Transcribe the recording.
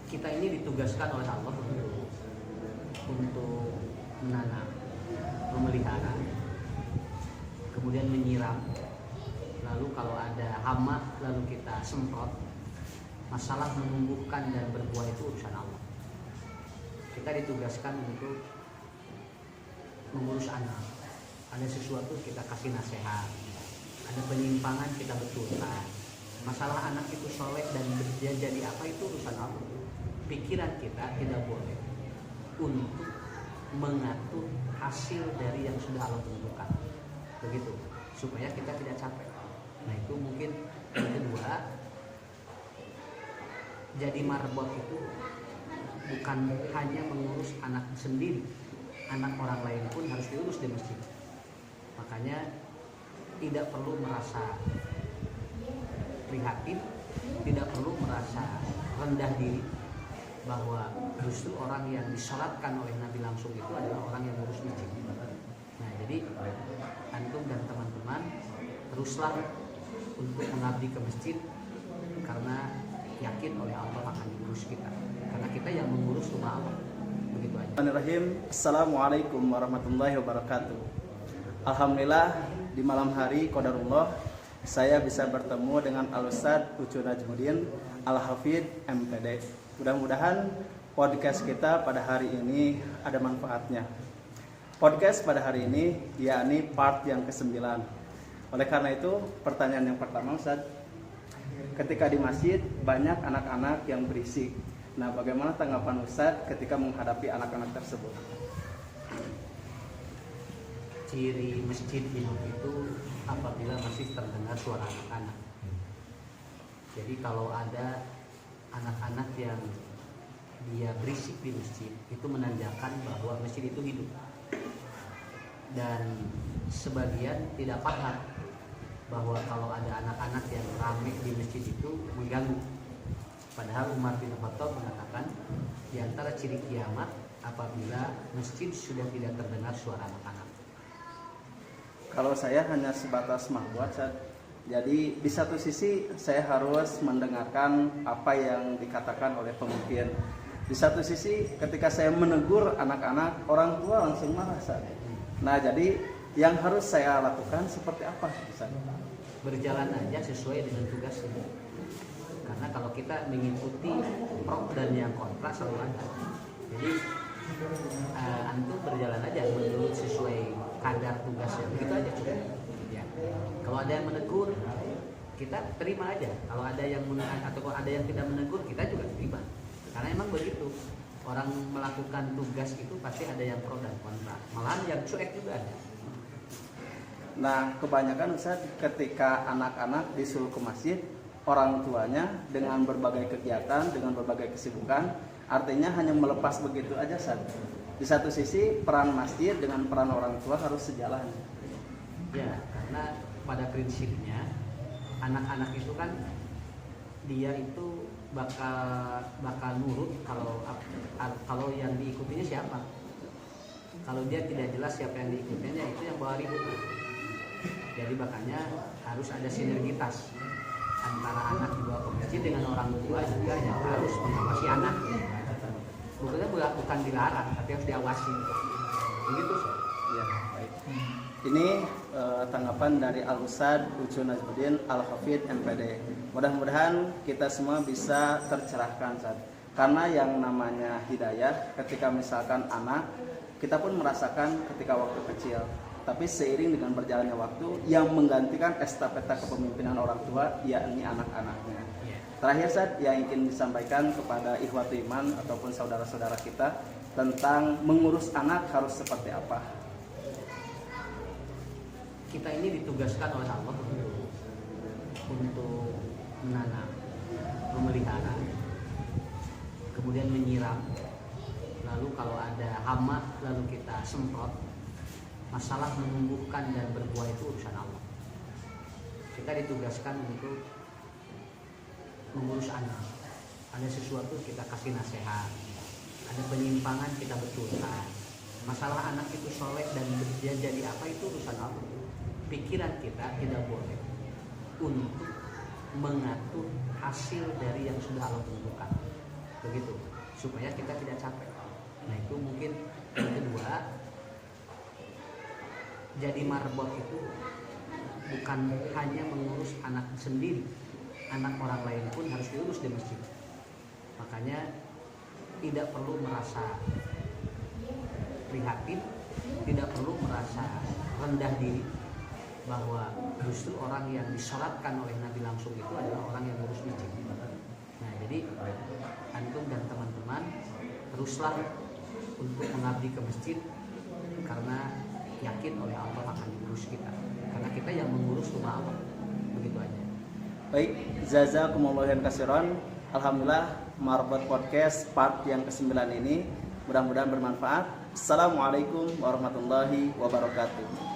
kita ini ditugaskan oleh Allah untuk menanam, memelihara, kemudian menyiram. Lalu kalau ada hama lalu kita semprot. Masalah menumbuhkan dan berbuah itu urusan Allah. Kita ditugaskan untuk mengurus anak. Ada sesuatu kita kasih nasihat, ada penyimpangan kita betulkan. Masalah anak itu soleh dan dia jadi apa itu urusan Allah. Pikiran kita tidak boleh untuk mengatur hasil dari yang sudah Allah tentukan. Begitu, supaya kita tidak capek. Nah itu mungkin yang kedua. Jadi marbot itu bukan hanya mengurus anak sendiri, anak orang lain pun harus diurus di masjid. Makanya tidak perlu merasa prihatin, tidak perlu merasa rendah diri bahwa justru orang yang disolatkan oleh Nabi langsung itu adalah orang yang mengurus masjid. Nah jadi antum dan teman-teman teruslah untuk mengabdi ke masjid karena yakin oleh Allah akan diurus kita, karena kita yang mengurus rumah Allah. Begitu aja. Bismillahirrahmanirrahim. Assalamualaikum warahmatullahi wabarakatuh. Alhamdulillah di malam hari qadarullah saya bisa bertemu dengan Al-Ustadz Ucu Najmuddin Al-Hafidh MPD. Mudah-mudahan podcast kita pada hari ini ada manfaatnya. Podcast pada hari ini yakni part yang ke-9. Oleh karena itu pertanyaan yang pertama, Ustadz, ketika di masjid banyak anak-anak yang berisik. Nah, bagaimana tanggapan Ustadz ketika menghadapi anak-anak tersebut? Ciri masjid hidup itu apabila masih terdengar suara anak-anak. Jadi kalau ada anak-anak yang dia berisik di masjid, itu menandakan bahwa masjid itu hidup. Dan sebagian tidak paham bahwa kalau ada anak-anak yang ramai di masjid itu mengganggu. Padahal Umar bin Khattab mengatakan di antara ciri kiamat apabila masjid sudah tidak terdengar suara anak-anak. Kalau saya hanya sebatas mahbuat, jadi di satu sisi saya harus mendengarkan apa yang dikatakan oleh pemimpin. Di satu sisi ketika saya menegur anak-anak, orang tua langsung marah. Nah jadi yang harus saya lakukan seperti apa? Berjalan aja sesuai dengan tugasnya. Karena kalau kita mengikuti pro dan yang kontra selalu ada. Jadi antum berjalan aja menurut sesuai kadar tugasnya. Begitu aja cukup. Ya. Kalau ada yang menegur, kita terima aja. Kalau ada yang atau kalau ada yang tidak menegur, kita juga terima. Karena emang begitu. Orang melakukan tugas itu pasti ada yang pro dan kontra. Malahan yang cuek juga ada. Nah, kebanyakan Ustaz ketika anak-anak disuruh ke masjid, orang tuanya dengan berbagai kegiatan, dengan berbagai kesibukan, artinya hanya melepas begitu aja, Ustaz. Di satu sisi peran masjid dengan peran orang tua harus sejalan. Ya, karena pada prinsipnya anak-anak itu kan dia itu bakal nurut kalau yang diikutinya siapa. Kalau dia tidak jelas siapa yang diikutinya, itu yang bawa ribut. Jadi makanya harus ada sinergitas antara anak dibawa ke masjid dengan orang tua juga yang harus mengawasi anak. Bukan dilarang, tapi harus diawasi. Begitu sih. Ya, baik. Ini tanggapan dari Al-Ustadz Ucu Najmuddin Al-Hafidh MPD. Mudah-mudahan kita semua bisa tercerahkan, Ustaz. Karena yang namanya hidayah ketika misalkan anak, kita pun merasakan ketika waktu kecil. Tapi seiring dengan berjalannya waktu, yang menggantikan estafeta kepemimpinan orang tua yakni anak-anaknya. Terakhir, Ustaz, yang ingin disampaikan kepada ikhwatu iman ataupun saudara-saudara kita tentang mengurus anak harus seperti apa? Kita ini ditugaskan oleh Allah untuk menanam, memelihara, kemudian menyiram. Lalu kalau ada hama lalu kita semprot. Masalah menumbuhkan dan berbuah itu urusan Allah. Kita ditugaskan untuk mengurus anak. Ada sesuatu kita kasih nasihat, ada penyimpangan kita betulkan. Masalah anak itu soleh dan dia jadi apa itu urusan Allah. Pikiran kita tidak boleh untuk mengatur hasil dari yang sudah Allah tentukan. begitu, supaya kita tidak capek. Nah itu mungkin. Yang kedua, jadi marbot itu bukan hanya mengurus anak sendiri, anak orang lain pun harus diurus di masjid. Makanya tidak perlu merasa prihatin, tidak perlu merasa rendah diri, bahwa justru orang yang disolatkan oleh Nabi langsung itu adalah orang yang ngurus masjid. Nah jadi antum dan teman-teman teruslah untuk mengabdi ke masjid, karena yakin oleh Allah akan diurus kita, karena kita yang mengurus rumah Allah. Begitu aja. Baik, jazakumullahu khairan. Alhamdulillah, Marbot Podcast part yang ke-9 ini mudah-mudahan bermanfaat. Assalamualaikum warahmatullahi wabarakatuh.